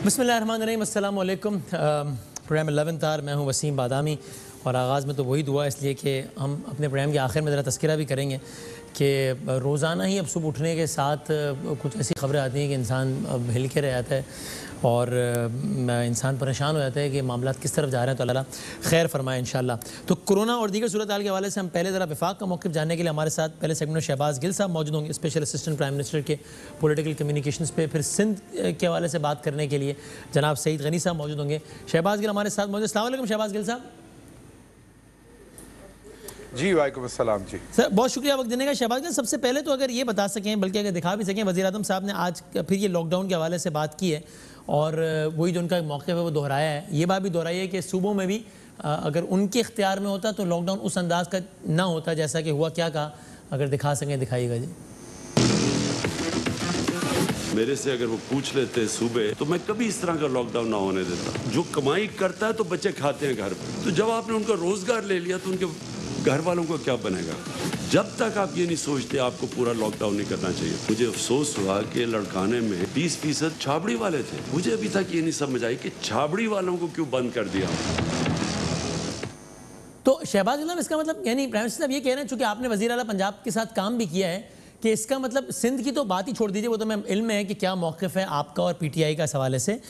बिस्मिल्लाहिर्रहमानिर्रहीम, अस्सलाम वालेकुम। प्रोग्राम 11th आवर, मैं हूं वसीम बादामी और आगाज़ में तो वही दुआ इसलिए कि हम अपने प्रोग्राम के आखिर में ज़रा तज़किरा भी करेंगे कि रोज़ाना ही अब सुबह उठने के साथ कुछ ऐसी ख़बरें आती हैं कि इंसान हिल के रह जाता है और इंसान परेशान हो जाता है कि मामला किस तरफ जा रहे हैं। तो अल्लाह खैर फरमाए इंशाअल्लाह। तो कोरोना और दीगर सूरत हाल के हवाले से हम पहले ज़रा वफाक का मौक़िफ़ जानने के लिए हमारे साथ पहले सेगमेंट में शहबाज गिल साहब मौजूद होंगे, स्पेशल असिस्टेंट प्राइम मिनिस्टर के पॉलिटिकल कम्युनिकेशंस पे। फिर सिंध के हवाले से बात करने के लिए जनाब सईद गनी साहब मौजूद होंगे। शहबाज गिल हमारे साथ मौजूद। अस्सलाम वालेकुम शहबाज गिल साहब। जी वालेकुम अस्सलाम। जी सर, बहुत शुक्रिया वक्त देने का। शहबाज गिल, सबसे पहले तो अगर ये बता सकें, बल्कि अगर दिखा भी सकें, वज़ीर आज़म साहब ने आज फिर ये लॉकडाउन के हवाले से बात की है और वही जो उनका मौक़िफ़ है वो दोहराया है। ये बात भी दोहराई है कि सूबों में भी अगर उनके इख्तियार में होता तो लॉकडाउन उस अंदाज़ का ना होता जैसा कि हुआ। क्या कहा, अगर दिखा सकें दिखाइएगा जी। मेरे से अगर वो पूछ लेते सूबे तो मैं कभी इस तरह का लॉकडाउन ना होने देता। जो कमाई करता है तो बच्चे खाते हैं घर पर, तो जब आपने उनका रोजगार ले लिया तो उनके घर वालों को क्या बनेगा। जब तक आप ये नहीं सोचते आपको पूरा लॉकडाउन नहीं करना चाहिए। मुझे अफसोस हुआ कि लड़काने में 20% छाबड़ी वाले थे। मुझे अभी तक ये नहीं समझ आई कि छाबड़ी वालों को क्यों बंद कर दिया। तो शहबाज गिल, इसका मतलब यानी प्राइम मिनिस्टर साहब ये कह रहे हैं, चूंकि आपने वज़ीर आला पंजाब के साथ काम भी किया है, कि इसका मतलब सिंध की तो बात ही छोड़ दीजिए, वो तो मैं इल्म है कि क्या मौक़िफ़ है आपका और पीटीआई का इस हवाले से,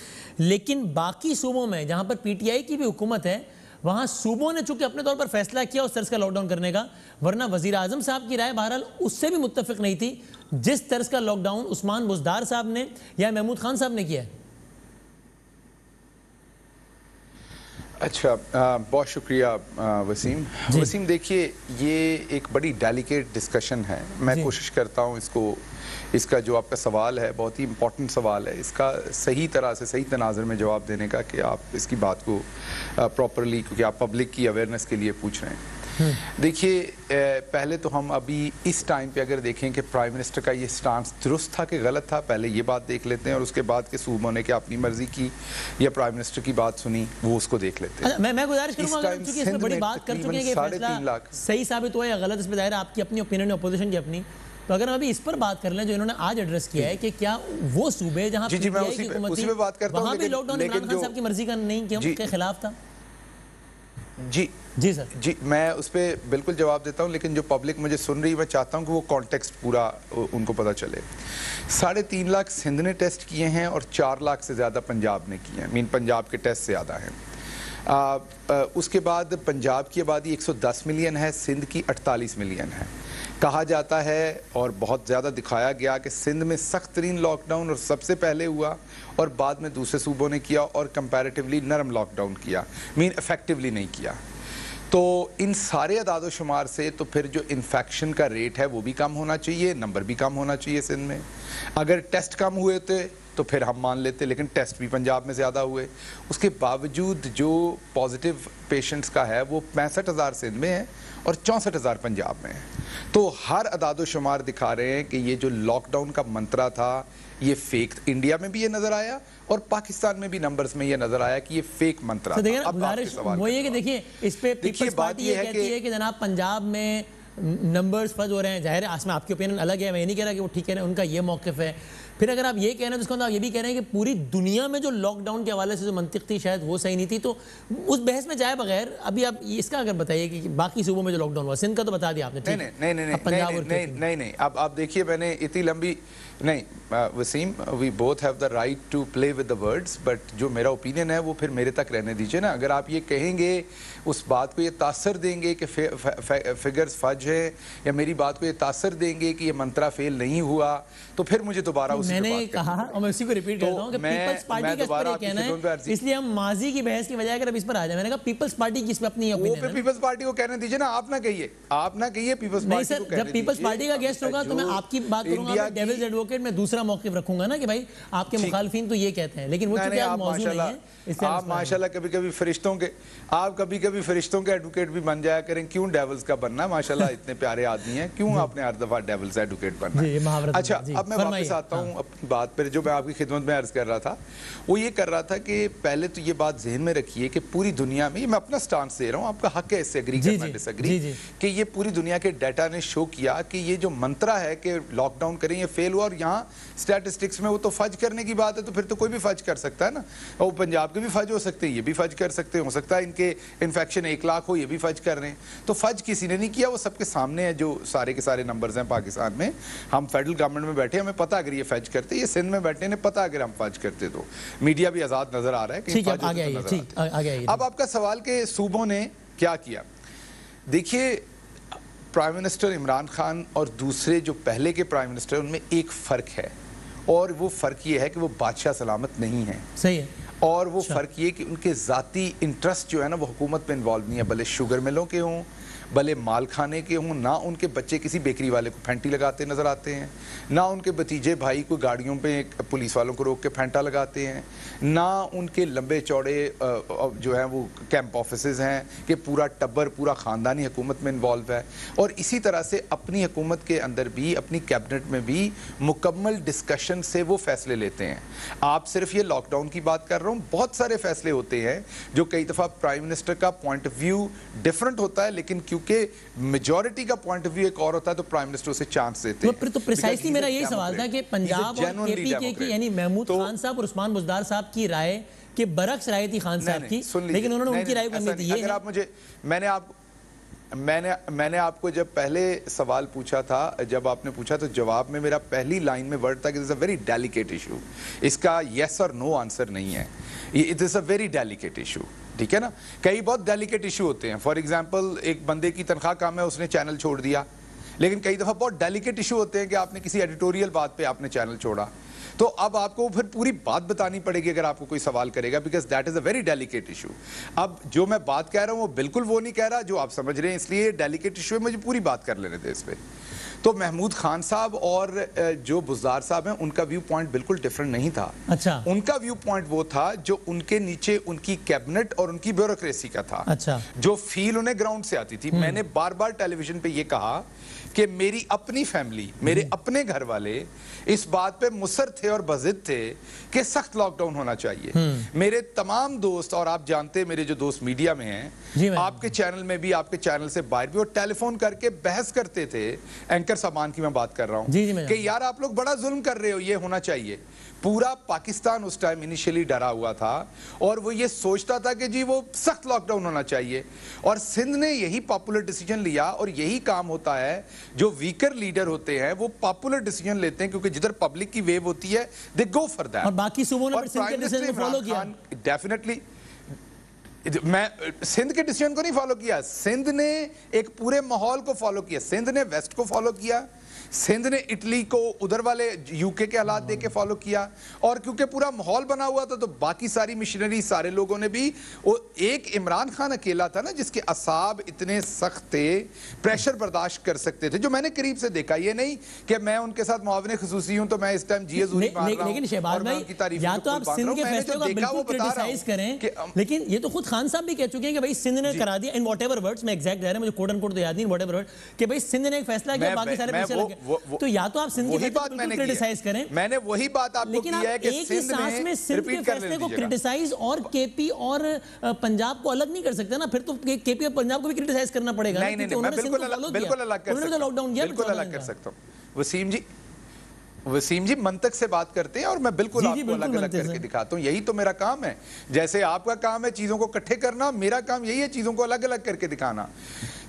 लेकिन बाकी सूबों में जहाँ पर पीटीआई की भी हुकूमत है वहाँ सूबों ने चूंकि अपने तौर पर फैसला किया उस तर्ज का लॉकडाउन करने का, वरना वज़ीर आज़म साहब की राय बहरहाल उससे भी मुत्तफ़िक नहीं थी जिस तर्ज का लॉकडाउन उस्मान बुज़दार साहब ने या महमूद खान साहब ने किया है। अच्छा, बहुत शुक्रिया वसीम। वसीम, देखिए, ये एक बड़ी डेलिकेट डिस्कशन है। मैं कोशिश करता हूँ इसका जो आपका सवाल है बहुत ही इम्पोर्टेंट सवाल है, इसका सही तरह से सही तनाज़ुर में जवाब देने का, कि आप इसकी बात को प्रॉपरली, क्योंकि आप पब्लिक की अवेयरनेस के लिए पूछ रहे हैं। देखिए, पहले तो हम अभी इस टाइम पे अगर देखें कि प्राइम मिनिस्टर का ये स्टांस दुरुस्त था कि गलत था, पहले ये बात देख लेते हैं और उसके बाद के सूबों ने क्या अपनी मर्जी की या प्राइम मिनिस्टर की बात सुनी, वो उसको देख लेते हैं। मैं गुजारिश करूंगा, क्योंकि इसमें बड़ी बात कर चुके हैं कि फैसला सही साबित हुआ या गलत, इस पर जाहिर है आपकी अपनी ओपिनियन है, अपोजिशन की अपनी। तो अगर हम अभी इस पर बात कर लें जो इन्होंने आज एड्रेस किया है कि क्या वो सूबे जहां पीटीआई की हुकूमत थी वहां भी लॉकडाउन इमरान खान साहब की मर्जी का नहीं के खिलाफ था। जी सर, जी मैं उस पर बिल्कुल जवाब देता हूँ, लेकिन जो पब्लिक मुझे सुन रही है मैं चाहता हूँ कि वो कॉन्टेक्स्ट पूरा उनको पता चले। 3.5 लाख सिंध ने टेस्ट किए हैं और 4 लाख से ज़्यादा पंजाब ने किए हैं। मीन पंजाब के टेस्ट ज़्यादा हैं। उसके बाद पंजाब की आबादी 110 मिलियन है, सिंध की 48 मिलियन है। कहा जाता है और बहुत ज़्यादा दिखाया गया कि सिंध में सख्त तरीन लॉकडाउन और सबसे पहले हुआ और बाद में दूसरे सूबों ने किया और कंपैरेटिवली नरम लॉकडाउन किया, मीन इफेक्टिवली नहीं किया। तो इन सारे अदाद शुमार से तो फिर जो इन्फेक्शन का रेट है वो भी कम होना चाहिए, नंबर भी कम होना चाहिए सिंध में। अगर टेस्ट कम हुए तो फिर हम मान लेते, लेकिन टेस्ट भी पंजाब में ज़्यादा हुए। उसके बावजूद जो पॉजिटिव पेशेंट्स का है वो 65,000 सिंध में है और 64,000 पंजाब में है। तो हर अदाद शुमार दिखा रहे हैं कि ये जो लॉकडाउन का मंत्रा था ये फेक। इंडिया में भी ये नजर आया और पाकिस्तान में भी नंबर्स में ये नजर आया कि ये फेक मंत्रा था। अब वो ये कि देखिए, इस पे पीपल्स पार्टी ये कहती है कि जनाब पंजाब में नंबर्स फर्ज हो रहे हैं। जाहिर है इसमें आपकी ओपिनियन अलग है, मैं ये नहीं कह रहा कि वो ठीक कह रहे हैं, उनका ये मौक़िफ़ है। फिर अगर आप ये कह रहे हैं तो उसका मतलब आप ये भी कह रहे हैं कि पूरी दुनिया में जो लॉकडाउन के हवाले से जो मंतिक थी शायद वो सही नहीं थी। तो उस बहस में जाए बगैर अभी आप इसका अगर बताइए कि बाकी सूबों में जो लॉकडाउन हुआ, सिंध का तो बता दिया आपने। नहीं, अब आप देखिए, मैंने इतनी लंबी नहीं Wasim, we both have the right to play with the words, but जो मेरा ओपिनियन है वो फिर मेरे तक रहने दीजिए ना। अगर आप ये कहेंगे, उस बात को ये तासर देंगे कि फिगर्स फज है, या मेरी बात को ये तासर देंगे कि ये मंत्रा फेल नहीं हुआ, तो फिर मुझे दोबारा मैंने कहा और मैं उसी को रिपीट करता हूं कि पीपल्स पार्टी का इस पर कहना है, इसलिए हम माजी की बहस की बजाय अगर अब इस पर आ जाए, मैंने कहा पीपल्स पार्टी की इस पे अपनी ओपिनियन है। पीपल्स पार्टी को कहने दीजिए ना, आप ना कहिए पीपल्स पार्टी को। जब पीपल्स पार्टी का गेस्ट होगा तो मैं आपकी बात करूंगा, डेविल्स एडवोकेट में दूसरा मौक़िफ़ रखूंगा ना कि भाई आपके मुखालिफिन तो ये कहते हैं, लेकिन वो चूंकि आज मौजूद नहीं है। आप माशाल्लाह कभी कभी फरिश्तों के एडवोकेट भी बन जाया करें। क्यों डेविल्स का बनना, माशाल्लाह इतने प्यारे आदमी हैं, क्यों आपने हर दफा डेविल्स एडवोकेट बनना। अच्छा, अब मैं वापस आता हूँ अपनी बात पर। जो मैं आपकी खिदमत में अर्ज कर रहा था वो ये कर रहा था कि पहले तो ये बात जहन में रखिए कि पूरी दुनिया में, मैं अपना स्टांस दे रहा हूँ, आपका हक है इससे एग्री करना डिसएग्री, कि ये पूरी दुनिया के डाटा ने शो किया कि ये जो मंत्रा है कि लॉकडाउन करें ये फेल हुआ और यहाँ स्टैटिस्टिक्स में वो तो फज करने की बात है, तो फिर तो कोई भी फज कर सकता है ना। और पंजाब के भी फज हो सकते हैं, ये भी फज कर सकते हैं, हो सकता है इनके इन्फेक्शन 1 लाख हो, ये भी फज कर रहे हैं। तो फज किसी ने नहीं किया, वो सबके सामने है जो सारे के सारे नंबर्स हैं पाकिस्तान में। हम फेडरल गवर्नमेंट में बैठे, हमें पता अगर ये फज करते, ये सिंध में बैठे ने पता अगर हम फज करते, तो मीडिया भी आज़ाद नजर आ रहा है कि अब आपका सवाल के सूबों ने क्या किया। देखिए, प्राइम मिनिस्टर इमरान खान और दूसरे जो पहले के प्राइम मिनिस्टर, उनमें एक फ़र्क है, और वो फ़र्क ये है कि वो बादशाह सलामत नहीं है। सही है। और वो फ़र्क ये कि उनके ज़ाती इंटरेस्ट जो है ना, वो हुकूमत में इन्वॉल्व नहीं है, भले शुगर मिलों के हों, भले माल खाने के हों। ना उनके बच्चे किसी बेकरी वाले को फैंटी लगाते नज़र आते हैं, ना उनके भतीजे भाई को गाड़ियों पे पुलिस वालों को रोक के फैंटा लगाते हैं, ना उनके लंबे चौड़े जो हैं वो कैंप ऑफिसेज हैं कि पूरा टब्बर, पूरा ख़ानदानी हुकूमत में इन्वॉल्व है। और इसी तरह से अपनी हुकूमत के अंदर भी, अपनी कैबिनेट में भी मुकम्मल डिस्कशन से वो फैसले लेते हैं। आप सिर्फ ये लॉकडाउन की बात कर रहा हूँ, बहुत सारे फैसले होते हैं जो कई दफ़ा प्राइम मिनिस्टर का पॉइंट ऑफ व्यू डिफरेंट होता है, लेकिन क्योंकि मेजॉरिटी का पॉइंट ऑफ व्यू एक और होता है, तो प्राइम मिनिस्टर उसे चांस देते हैं। तो प्रिसाइसली मेरा यही सवाल था कि पंजाब और केपीके की, यानी महमूद खान साहब और उस्मान बुज़दार साहब की राय के बरक्स राय थी खान साहब की, लेकिन उन्होंने उनकी राय को अहमियत दी है। अगर आप मुझे, मैंने आपको जब पहले सवाल पूछा था, जब आपने पूछा तो जवाब में मेरा पहली लाइन में वर्ड था कि it's a very delicate issue. इसका यस और नो आंसर नहीं है, it is a very delicate issue. ठीक है ना, कई बहुत डेलिकेट इशू होते हैं। फॉर एग्जांपल, एक बंदे की तनख्वाह कम है, उसने चैनल छोड़ दिया। लेकिन कई दफ़ा बहुत डेलिकेट इशू होते हैं कि आपने किसी एडिटोरियल बात पे आपने चैनल छोड़ा, तो अब आपको फिर पूरी बात बतानी पड़ेगी अगर आपको कोई सवाल करेगा, because that is a very delicate issue. अब जो मैं बात कह रहा हूँ वो बिल्कुल वो नहीं कह रहा जो आप समझ रहे हैं, इसलिए डेलिकेट इशू है, मुझे पूरी बात कर लेने दें इस पर। तो महमूद खान साहब और जो बुज़दार साहब हैं, उनका व्यू पॉइंट बिल्कुल डिफरेंट नहीं था। अच्छा। उनका व्यू पॉइंट वो था जो उनके नीचे उनकी कैबिनेट और उनकी ब्यूरोक्रेसी का था। अच्छा। जो फील उन्हें ग्राउंड से आती थी। मैंने बार बार टेलीविजन पे ये कहा कि मेरी अपनी फैमिली, मेरे अपने घर वाले इस बात पे मुसर थे और बजिद थे कि सख्त लॉकडाउन होना चाहिए। मेरे तमाम दोस्त, और आप जानते हैं मेरे जो दोस्त मीडिया में हैं, आपके चैनल में भी, आपके चैनल से बाहर भी, वो टेलीफोन करके बहस करते थे। एंकर सामान की मैं बात कर रहा हूँ कि यार आप लोग बड़ा जुल्म कर रहे हो, ये होना चाहिए। पूरा पाकिस्तान उस टाइम इनिशियली डरा हुआ था और वो ये सोचता था कि जी वो सख्त लॉकडाउन होना चाहिए, और सिंध ने यही पॉपुलर डिसीजन लिया। और यही काम होता है, जो वीकर लीडर होते हैं वो पॉपुलर डिसीजन लेते हैं, क्योंकि जिधर पब्लिक की वेव होती है दे गो फॉर दैट। और बाकी सूबों ने सिंध के डिसीजन को फॉलो किया। डेफिनेटली मैं सिंध के डिसीजन को नहीं फॉलो किया, सिंध ने एक पूरे माहौल को फॉलो किया। सिंध ने वेस्ट को फॉलो किया, सिंध ने इटली को उधर वाले यूके के हालात देख के फॉलो किया, और क्योंकि पूरा माहौल बना हुआ था तो बाकी सारी मिशनरी, सारे लोगों ने भी। वो एक इमरान खान अकेला था ना जिसके असाब इतने सख्त थे, प्रेशर बर्दाश्त कर सकते थे, जो मैंने करीब से देखा। ये नहीं कि मैं उनके साथ मुआविन खुसूसी हूं तो मैं इस टाइम जीएजूरी मार रहा हूं। लेकिन शहबाज भाई, या तो आप सिंध के फैसले को बिल्कुल क्रिटिसाइज करें, लेकिन ये तो खुद खान साहब भी कह चुके हैं कि भाई सिंध ने करा दिया, इन व्हाटएवर वर्ड्स में एग्जैक्ट है, मुझे कोट एंड कोट तो याद नहीं, व्हाटएवर वर्ड, कि भाई सिंध ने एक फैसला किया, बाकी सारे पीछे लगे। तो या तो आप सिंध की बात मैंने क्रिटिसाइज करें, मैंने वही बात आपको लेकिन किया है कि एक ही सांस में सिंध के फैसले को क्रिटिसाइज और केपी और पंजाब को अलग नहीं कर सकते ना। फिर तो केपी और पंजाब को भी क्रिटिसाइज करना पड़ेगा। नहीं, मैं बिल्कुल अलग कर सकता हूं। वसीम जी मंतक से बात करते हैं और मैं बिल्कुल आपको अलग अलग करके दिखाता हूं। यही तो मेरा काम है। जैसे आपका काम है चीजों को इकट्ठे करना, मेरा काम यही है चीजों को अलग अलग करके दिखाना।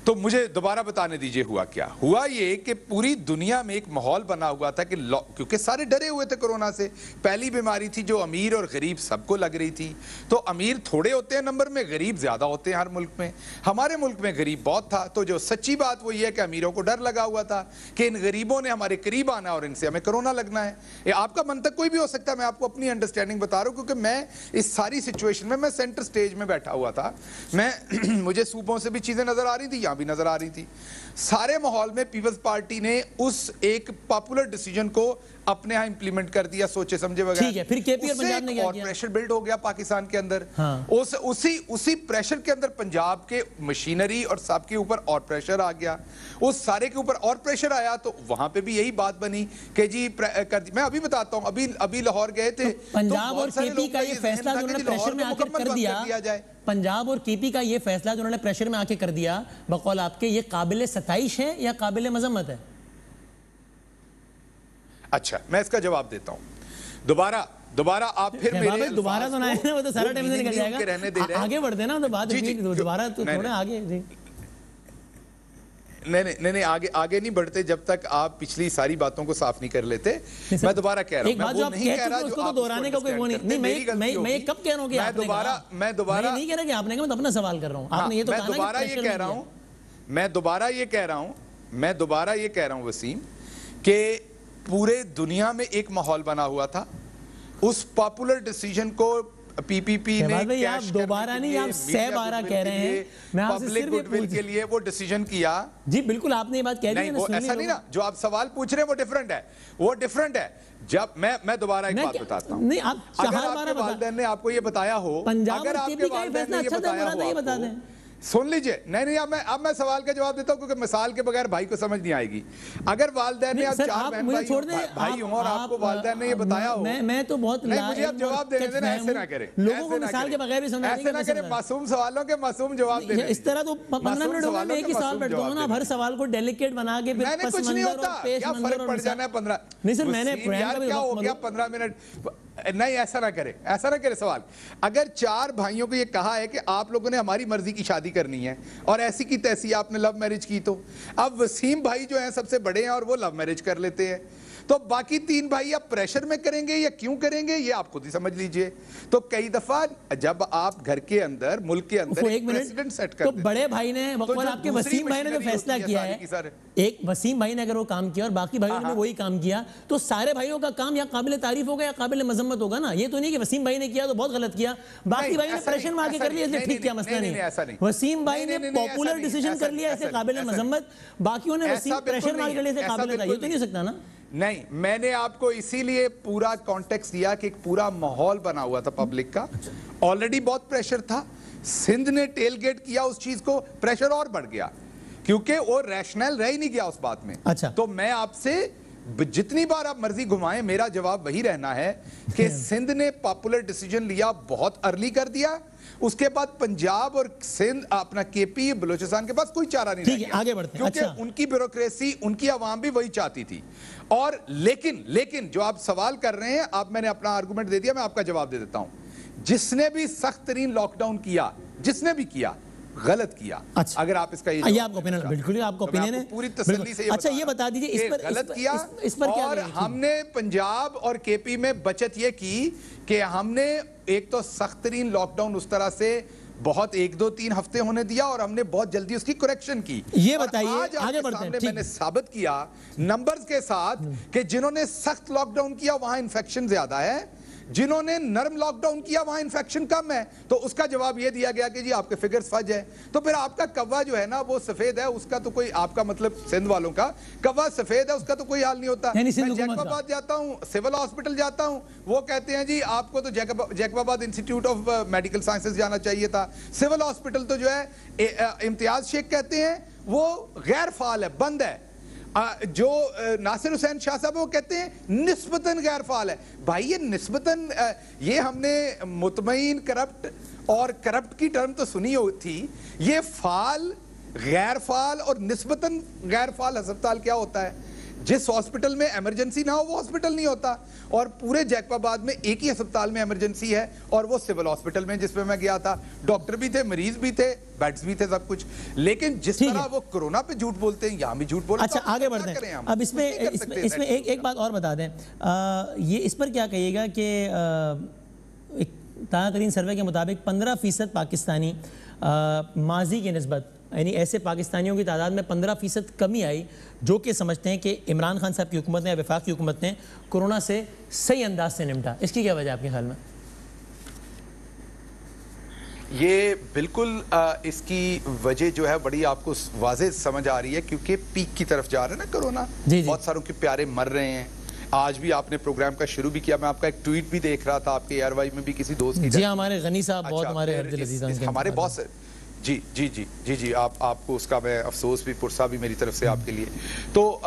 तो मुझे दोबारा बताने दीजिए हुआ क्या हुआ। ये कि पूरी दुनिया में एक माहौल बना हुआ था कि क्योंकि सारे डरे हुए थे कोरोना से। पहली बीमारी थी जो अमीर और गरीब सबको लग रही थी। तो अमीर थोड़े होते हैं नंबर में, गरीब ज्यादा होते हैं हर मुल्क में। हमारे मुल्क में गरीब बहुत था। तो जो सच्ची बात वो ये है कि अमीरों को डर लगा हुआ था कि इन गरीबों ने हमारे करीब आना और इनसे हमें कोरोना लगना है। ये आपका मंतक कोई भी हो सकता है, मैं आपको अपनी अंडरस्टैंडिंग बता रहा हूं, क्योंकि मैं इस सारी सिचुएशन में मैं सेंटर स्टेज में बैठा हुआ था। मैं मुझे सूबों से भी चीजें नजर आ रही थी, यहां भी नजर आ रही थी। सारे माहौल में पीपल्स पार्टी ने उस एक पॉपुलर डिसीजन को अपने यहां इंप्लीमेंट कर दिया, सोचे समझे वगैरह। ठीक है, फिर केपी और पंजाब ने क्या किया? प्रेशर बिल्ड हो गया पाकिस्तान के अंदर। हाँ। उसी प्रेशर के अंदर पंजाब के मशीनरी और सबके ऊपर और प्रेशर आ गया। उस सारे के ऊपर और प्रेशर आया तो वहां पे भी यही बात बनी कि जी मैं अभी बताता हूं। अभी लाहौर गए थे, पंजाब और केपी का ये फैसला जो उन्होंने प्रेशर में आकर कर दिया, पंजाब और केपी का ये फैसला जो उन्होंने प्रेशर में आके कर दिया, बकौल आपके, ये काबिल सताइश है या काबिल मजम्मत है? अच्छा, मैं इसका जवाब देता हूँ। दोबारा आप फिर मेरे दोबारा तो ना है ना, वो तो सारा टाइम से निकल जाएगा। रहने दे रहे हैं। आगे बढ़ते ना, तो बात दोबारा तो थोड़ा आगे जी। नहीं, आगे नहीं बढ़ते जब तक आप पिछली सारी बातों को साफ नहीं कर लेते। मैं दोबारा कह रहा हूं, एक बात जो आप कह रहे हो उसको तो दोहराने का कोई वो नहीं। मैं कब कह रहा हूं कि मैं दोबारा नहीं कह रहा कि आपने कहा, मैं अपना सवाल कर रहा हूं। आपने ये तो मैं दोबारा ये कह रहा हूं, मैं दोबारा ये कह रहा हूं वसीम, कि पूरे दुनिया में एक माहौल बना हुआ था। उस पॉपुलर डिसीजन को पीपीपी ने आप दोबारा नहीं, आप 6 बार कह रहे हैं, मैं आपसे पब्लिक गुडविल के लिए वो डिसीजन किया। जी बिल्कुल, आपने ये बात कह दी है, वो ऐसा नहीं ना, जो आप सवाल पूछ रहे हैं वो डिफरेंट है। जब मैं दोबारा एक बात बताता हूं, नहीं आप अगर आपके वालिदैन ने आपको ये बताया हो, अगर आपके वालिदैन ने ये बताया हो, बता दें। सुन लीजिए, नहीं अब मैं सवाल का जवाब देता हूं, क्योंकि मिसाल के बगैर भाई को समझ नहीं आएगी। अगर वालिदैन ने, आप 4 बहन भाई हो और आपको वालिदैन ने ये बताया हो, मैं तो बहुत नहीं, मुझे आप जवाब देने देना, ऐसे ना करें, लोगों को मिसाल के बगैर भी समझ ऐसे ना करें, मासूम सवालों के मासूम जवाब देने। इस तरह तो 15 मिनट होगा, मैं एक ही सवाल बैठता हूं ना, हर सवाल को डेलिकेट बना के फिर कुछ नहीं होता, क्या फर्क पड़ जाना है 15? नहीं सर, मैंने क्या हो गया 15 मिनट? नहीं, ऐसा ना करे सवाल। अगर 4 भाइयों को ये कहा है कि आप लोगों ने हमारी मर्जी की शादी करनी है और ऐसी की तैसी आपने लव मैरिज की, तो अब वसीम भाई जो हैं सबसे बड़े हैं और वो लव मैरिज कर लेते हैं, तो बाकी 3 भाई आप प्रेशर में करेंगे या क्यों करेंगे, ये आप खुद ही समझ लीजिए। तो कई दफा जब आप घर के अंदर, मुल्क के अंदर एक प्रेसिडेंट सेट कर, तो बड़े भाई ने, आपके वसीम भाई ने जो फैसला किया है, एक वसीम भाई ने अगर वो काम किया और बाकी भाइयों ने वही काम किया, तो सारे भाइयों का काम या काबिल तारीफ होगा या काबिल मजम्मत होगा ना। ये तो नहीं कि वसीम भाई ने किया तो बहुत गलत किया, बाकी भाइयों ने प्रेशर में आके कर लिया इसलिए ठीक किया, मसला नहीं। वसीम भाई ने पॉपुलर डिसीजन कर लिया, ऐसे काबिल मजम्मत, बाकियों ने वसीम प्रेशर मार कर लिया, काबिल था, ये तो नहीं हो सकता ना। नहीं, मैंने आपको इसीलिए पूरा कॉन्टेक्स्ट दिया कि एक पूरा माहौल बना हुआ था पब्लिक का, ऑलरेडी बहुत प्रेशर था। सिंध ने टेलगेट किया उस चीज को, प्रेशर और बढ़ गया, क्योंकि वो रैशनल रह ही नहीं गया उस बात में। अच्छा, तो मैं आपसे जितनी बार आप मर्जी घुमाएं, मेरा जवाब वही रहना है कि सिंध ने पॉपुलर डिसीजन लिया, बहुत अर्ली कर दिया। उसके बाद पंजाब और सिंध, अपना केपी, बलूचिस्तान के पास कोई चारा नहीं, ठीक है, आगे बढ़ते हैं। क्योंकि उनकी ब्यूरोक्रेसी, उनकी आवाम भी वही चाहती थी। और लेकिन जो आप सवाल कर रहे हैं, आप, मैंने अपना आर्गुमेंट दे दिया, मैं आपका जवाब दे देता हूं। जिसने भी सख्त तरीन लॉकडाउन किया, जिसने भी किया, गलत किया। अच्छा, अगर आप इसका ये आपका ओपिनियन, बिल्कुल आपका ओपिनियन है, पूरी तसल्ली से। अच्छा, ये बता दीजिए इस पर गलत किया, इस पर क्या और हमने पंजाब और केपी में बचत ये की कि हमने एक तो सख्त तरीन लॉकडाउन उस तरह से बहुत 1, 2, 3 हफ्ते होने दिया, और हमने बहुत जल्दी उसकी करेक्शन की। ये बताइए, आगे बढ़ते हैं। मैंने साबित किया नंबर्स के साथ कि जिन्होंने सख्त लॉकडाउन किया वहां इन्फेक्शन ज्यादा है, जिन्होंने नरम लॉकडाउन किया वहां इन्फेक्शन कम है। तो उसका जवाब यह दिया गया कि जी आपके फिगर्स फज है। तो फिर आपका कव्वा जो है ना वो सफेद है, उसका तो कोई, आपका मतलब सिंध वालों का कव्वा सफेद है, उसका तो कोई हाल नहीं होता। मैं जैकबाबाद जाता हूँ, सिविल हॉस्पिटल जाता हूँ, वो कहते हैं जी आपको तो Jacobabad institute of medical sciences जाना चाहिए था। सिविल हॉस्पिटल तो जो है इम्तियाज शेख कहते हैं वो गैर फाल है, बंद है। जो नासिर हुसैन शाह साहब वो कहते हैं निस्बतन गैर फाल है। भाई ये निस्बतन, ये हमने मुतमईन, करप्ट और करप्ट की टर्म तो सुनी हो थी। ये फाल, गैर फाल और निस्बतन गैर फाल अस्पताल क्या होता है? जिस हॉस्पिटल में इमरजेंसी ना हो वो हॉस्पिटल नहीं होता। और पूरे जैकबाबाद में एक ही अस्पताल में इमरजेंसी है, और वो सिविल हॉस्पिटल में जिसमें मैं गया था। डॉक्टर भी थे, मरीज भी थे, बेड्स भी थे, सब कुछ। लेकिन जिस तरह वो कोरोना पे झूठ बोलते हैं, यहाँ भी झूठ बोलते हैं। अच्छा, आगे बढ़ते हैं। अब इसमें एक बात और बता दें, ये इस पर क्या कहिएगा कि एक ताज़ा तरीन सर्वे के मुताबिक 15% पाकिस्तानी माजी की निस्बत, यानी ऐसे पाकिस्तानियों की तादाद में 15% कमी आई जो कि समझते हैं कि इमरान खान साहब की हुकूमत ने या वफाक की हुकूमत ने कोरोना से सही अंदाज से निपटा। इसकी क्या वजह है आपके ख्याल में? ये बिल्कुल इसकी वजह जो है बड़ी आपको वाज़ेह समझ आ रही है, क्योंकि पीक की तरफ जा रहा है ना कोरोना। बहुत सारों के प्यारे मर रहे हैं। आज भी आपने प्रोग्राम का शुरू भी किया, मैं आपका एक ट्वीट भी देख रहा था, आपके एयरवाइव में भी किसी दोस्त की। जी हमारे गनी साहब बहुत हमारे हमारे बॉस जी जी जी जी जी आपको उसका मैं अफसोस भी पुरसा भी मेरी तरफ से आपके लिए। तो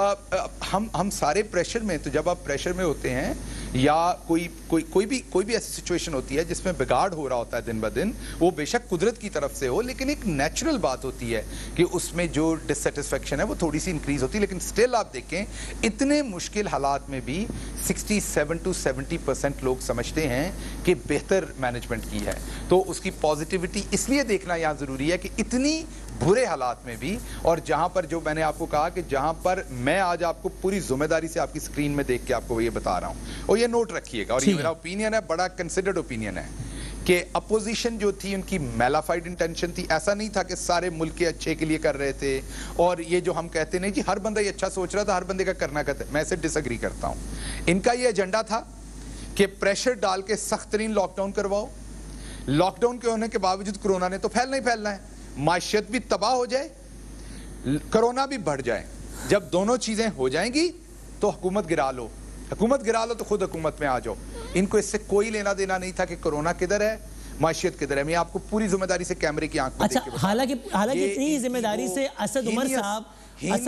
हम सारे प्रेशर में, तो जब आप प्रेशर में होते हैं या कोई भी ऐसी सिचुएशन होती है जिसमें बिगाड़ हो रहा होता है दिन ब दिन, वो बेशक कुदरत की तरफ से हो, लेकिन एक नेचुरल बात होती है कि उसमें जो डिससेटिस्फेक्शन है वो थोड़ी सी इंक्रीज होती है। लेकिन स्टिल आप देखें, इतने मुश्किल हालात में भी 67 to 70% लोग समझते हैं कि बेहतर मैनेजमेंट की है। तो उसकी पॉजिटिविटी इसलिए देखना यहाँ जरूरी है कि इतनी बुरे हालात में भी, और जहां पर जो मैंने आपको कहा कि जहां पर मैं आज आपको पूरी जिम्मेदारी से आपकी स्क्रीन में देख के आपको ये बता रहा हूं, और ये नोट रखिएगा, और ये मेरा ओपिनियन है, बड़ा कंसिडर्ड ओपिनियन है कि अपोजिशन जो थी उनकी मेलाफाइड इंटेंशन थी। ऐसा नहीं था कि सारे मुल्क के अच्छे के लिए कर रहे थे, और ये जो हम कहते नहीं जी हर बंदा ये अच्छा सोच रहा था, हर बंदे का करना कहते, मैं इसे डिसएग्री करता हूं। इनका ये एजेंडा था कि प्रेशर डाल के सख्त तरीन लॉकडाउन करवाओ, लॉकडाउन के होने के बावजूद कोरोना ने तो फैलना ही फैलना है, माशियत भी तबाह हो जाए, कोरोना भी बढ़ जाए। जब दोनों चीजें हो जाएंगी तो हुकूमत गिरा लो, हुकूमत गिरा लो तो खुद हुकूमत में आ जाओ। इनको इससे कोई लेना देना नहीं था कि कोरोना किधर है, माशियत किधर है। मैं आपको पूरी जिम्मेदारी से कैमरे की आंख में देख के बता। हालांकि इतनी जिम्मेदारी से असद उमर साहब आज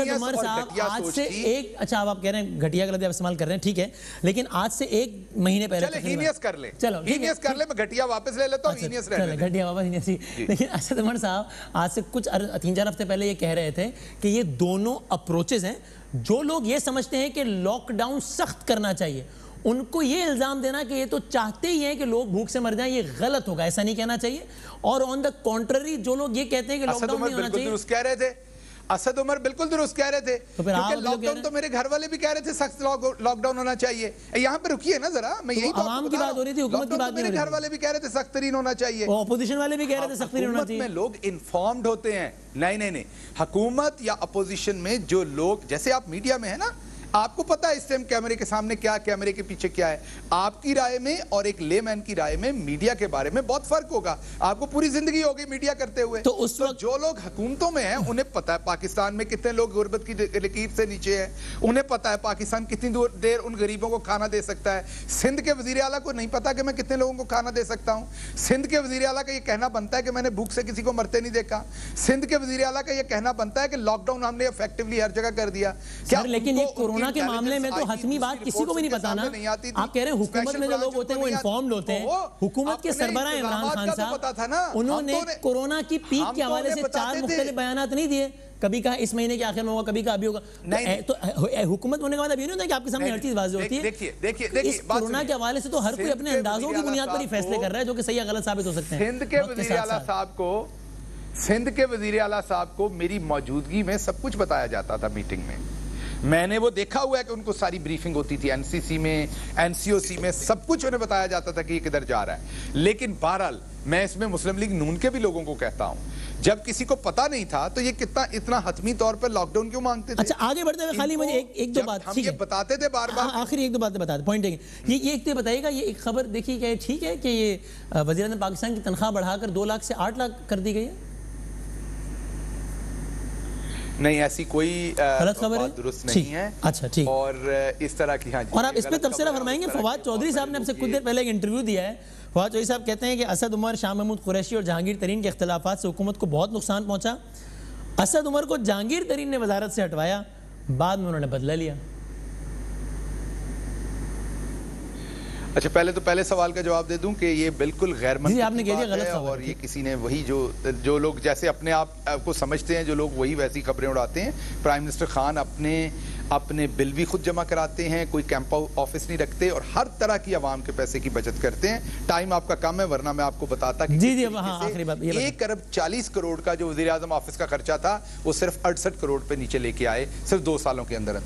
से एक, अच्छा आप कह रहे हैं घटिया का लफ्ज़ इस्तेमाल कर रहे हैं, ठीक है, लेकिन आज से एक महीने पहले हीनियस कर ले, चलो हीनियस कर ले, मैं घटिया वापस ले लेता हूं, हीनियस रह ले, घटिया वापस। लेकिन असद उमर साहब आज से कुछ 3-4 हफ्ते पहले ये कह रहे थे कि ये दोनों अप्रोचेस हैं। जो लोग ये समझते हैं कि लॉकडाउन सख्त करना चाहिए, उनको ये इल्जाम देना कि ये तो चाहते ही हैं कि लोग भूख से मर जाएं, ये गलत होगा, ऐसा नहीं कहना चाहिए। और ऑन द कॉन्ट्ररी जो लोग ये कहते हैं कि लॉकडाउन नहीं होना चाहिए, कह रहे थे असद उमर बिल्कुल दुरुस्त कह रहे थे, क्योंकि लॉकडाउन तो मेरे घर वाले भी कह रहे थे सख्त लॉकडाउन होना चाहिए। यहाँ पे रुकिए ना जरा, मैं यही आवाम की बात हो रही थी, हुकूमत की बात नहीं हो रही। मेरे घर वाले भी कह रहे थे सख्त तरीन होना चाहिए, अपोजिशन वाले भी कह रहे थे सख्त तरीन होना चाहिए। लोग इन्फॉर्म्ड होते हैं, नहीं, हुकूमत या अपोजिशन में जो लोग, जैसे आप मीडिया में है ना, आपको पता है इस टाइम कैमरे के सामने क्या, कैमरे के पीछे क्या है। आपकी राय में और एक लेमैन की राय में मीडिया के बारे में बहुत फर्क होगा। आपको पूरी जिंदगी होगी मीडिया करते हुए। तो उस वक्त जो लोग हुकूमतों में हैं उन्हें पता है पाकिस्तान में कितने लोग गुर्बत की लकीर से नीचे हैं, उन्हें पता है पाकिस्तान कितनी देर उन गरीबों को खाना दे सकता है। सिंध के वजीर आला को नहीं पता कि मैं कितने लोगों को खाना दे सकता हूँ। सिंध के वजीर आला का यह कहना बनता है कि मैंने भूख से किसी को मरते नहीं देखा। सिंध के वजीर आला का यह कहना बनता है कि लॉकडाउन हमने इफेक्टिवली हर जगह कर दिया। क्या लेकिन ये कोरोना के मामले में तो हतमी बात किसी को भी नहीं बताना। आप कह रहे हैं हुकूमत में जो लोग होते हैं वो इन्फॉर्म्ड होते हैं। हुकूमत के सरबराह इमरान खान साहब, उन्होंने कोरोना की पीक के हवाले से 4 मुख्तलिफ बयानात नहीं दिए। कभी कहा इस महीने के आखिर में होगा, कभी कहा अभी होगा। तो हुकूमत होने के बाद अभी नहीं होता कि आपके सामने हर चीज वाज़ेह होती है। देखिए इस कोरोना के हवाले से तो हर कोई अपने अंदाजों की बुनियाद पर ही फैसले कर रहा है, जो कि सही या गलत साबित हो सकते हैं। सिंध के वजीर आला साहब को मेरी मौजूदगी में सब कुछ बताया जाता था मीटिंग में। मैंने वो देखा हुआ है कि उनको सारी ब्रीफिंग होती थी, एनसीसी में, एनसीओसी में, सब कुछ उन्हें बताया जाता था कि ये किधर जा रहा है। लेकिन बहरहाल मैं इसमें मुस्लिम लीग नून के भी लोगों को कहता हूं, जब किसी को पता नहीं था तो ये इतना हतमी तौर पर लॉकडाउन क्यों मांगते थे। अच्छा आगे बढ़ते हुए खाली मुझे एक दो बात हम ये बताते थे बार बार, आखिरी एक दो बातें बताते पॉइंट है ये एक तो बताइएगा, ये एक खबर देखिए क्या ठीक है कि ये वज़ीर-ए-आज़म पाकिस्तान की तनख्वाह बढ़ाकर 2 लाख से 8 लाख कर दी गई है? नहीं, ऐसी कोई गलत खबर है, दुरुस्त नहीं है। अच्छा ठीक। और इस तरह की, हाँ जी, और आप इस पे तफसीला फरमाएंगे। फवाद चौधरी साहब ने आपसे कुछ देर पहले एक इंटरव्यू दिया है। फवाद चौधरी साहब कहते हैं कि असद उमर, शाह महमूद कुरैशी और जहांगीर तरीन के इख्तिलाफात से हुकूमत को बहुत नुकसान पहुंचा। असद उमर को जहांगीर तरीन ने वजारत से हटवाया, बाद में उन्होंने बदला लिया। अच्छा, पहले सवाल का जवाब दे दूं कि ये बिल्कुल गैर मंतकी आपने कह दिया गलत है, और ये किसी ने वही जो लोग जैसे अपने आप को समझते हैं, जो लोग वही वैसी खबरें उड़ाते हैं। प्राइम मिनिस्टर खान अपने बिल भी खुद जमा कराते हैं, कोई कैंप ऑफिस नहीं रखते, और हर तरह की आवाम के पैसे की बचत करते हैं। टाइम आपका कम है, वरना मैं आपको बताता कि 1 अरब 40 करोड़ का जो वज़ीर आज़म ऑफिस का खर्चा था वो सिर्फ 68 करोड़ पे नीचे लेके आए सिर्फ 2 सालों के अंदर। अब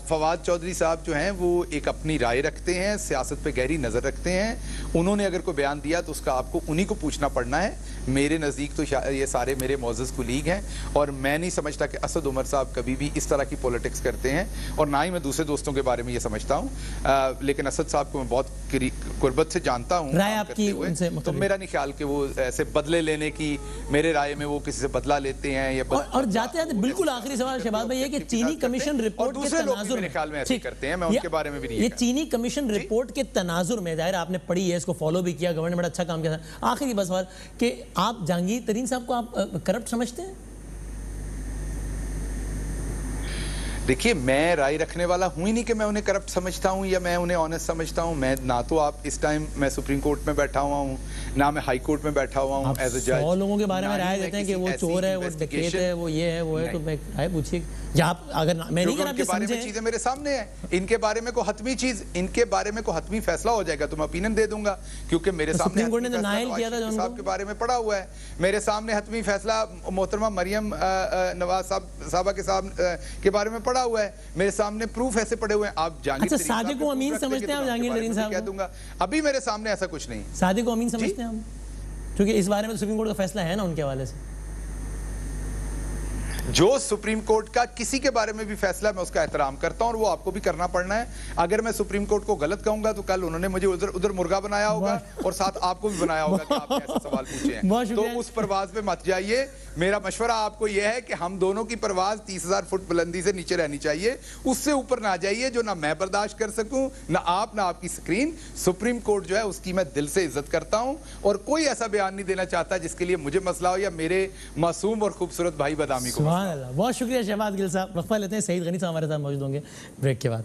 फवाद चौधरी साहब जो हैं वो एक अपनी राय रखते हैं, सियासत पे गहरी नजर रखते हैं। उन्होंने अगर कोई बयान दिया तो उसका आपको उन्हीं को पूछना पड़ना है। मेरे नज़दीक तो ये सारे मेरे मौजूद कुलीग हैं, और मैं नहीं समझता कि असद उमर साहब कभी भी इस तरह की पॉलिटिक्स करते हैं, और ना ही मैं दूसरे दोस्तों के बारे में ये समझता हूँ। लेकिन असद साहब को मैं बहुत कुर्बत से जानता हूँ राय काम आपकी करते हुए, उनसे तो मुख्तलिफ। मेरा नहीं ख्याल कि वो ऐसे बदले लेने की, मेरे राय में वो किसी से बदला लेते हैं या और जाते जाते बिल्कुल आखिरी सवाल शहबाज भाई है कि चीनी कमीशन रिपोर्ट के तनाजुर में, ख्याल में ऐसे करते हैं, मैं उनके बारे में भी नहीं ये चीनी कमीशन रिपोर्ट के तनाजुर में, जाहिर आपने पढ़ी है, इसको फॉलो भी किया, गवर्नमेंट बड़ा अच्छा काम किया था। आखिरी बस सवाल कि आप जहांगीर तरीन साहब को आप करप्ट समझते हैं? देखिए, मैं राय रखने वाला हूं ही नहीं कि मैं उन्हें करप्ट समझता हूं या मैं उन्हें ऑनेस्ट समझता हूं। मैं ना तो आप इस टाइम मैं सुप्रीम कोर्ट में बैठा हुआ हूं, ना मैं हाई कोर्ट में बैठा हुआ हूं एज अ जज। 100 लोगों के बारे में राय देते हैं कि वो चोर है, वो डकैत है, वो ये है, वो है, तो मैं राय पूछिए या आप अगर मैं नहीं इनके बारे में चीजें मेरे सामने है, इनके बारे में को हतमी चीज, इनके बारे में को हतमी फैसला हो जाएगा तो मैं ओपिनियन दे दूंगा, क्योंकि मेरे सामने सुप्रीम कोर्ट ने तो नाइल किया था साहब के बारे में पड़ा हुआ है। मेरे सामने हतमी फैसला मोहतरमा मरियम नवाज साहबा के साहब के बारे में पड़ा हुआ है। मेरे सामने प्रूफ ऐसे पड़े हुए हैं। आप जहांगीर अच्छा, सादिक को अमीन समझते हैं आप जहांगीर तरीन साहब कह दूंगा, अभी मेरे सामने ऐसा कुछ नहीं। सादिक को अमीन समझते हैं हम, क्योंकि इस बारे में सुप्रीम कोर्ट का फैसला है ना उनके हवाले से। जो सुप्रीम कोर्ट का किसी के बारे में भी फैसला, मैं उसका एहतराम करता हूं और वो आपको भी करना पड़ना है। अगर मैं सुप्रीम कोर्ट को गलत कहूंगा तो कल उन्होंने मुझे उधर मुर्गा बनाया होगा और साथ आपको भी बनाया होगा कि आपने ऐसे सवाल पूछे हैं। तो उस परवाज पे मत जाइए। मेरा मशवरा आपको यह है कि हम दोनों की परवाज 30,000 फुट बुलंदी से नीचे रहनी चाहिए, उससे ऊपर ना जाइए जो ना मैं बर्दाश्त कर सकूं, ना आप, ना आपकी स्क्रीन। सुप्रीम कोर्ट जो है उसकी मैं दिल से इज्जत करता हूं और कोई ऐसा बयान नहीं देना चाहता जिसके लिए मुझे मसला हो या मेरे मासूम और खूबसूरत भाई बदामी को। बहुत शुक्रिया शहबाज गिल साहब। वक्फा लेते हैं, सईद गनी साहब हमारे साथ मौजूद होंगे ब्रेक के बाद।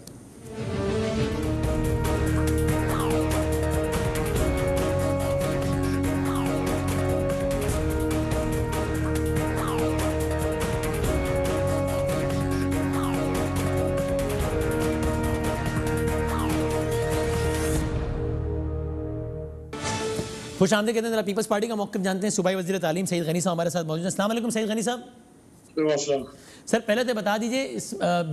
खुश आमदीद कहते हैं, पीपल्स पार्टी का मौक़िफ़ जानते हैं। सूबाई वज़ीर तालीम सईद गनी साहब हमारे साथ मौजूद हैं। अस्सलाम वालेकुम सईद गनी साहब। सर पहले तो बता दीजिए,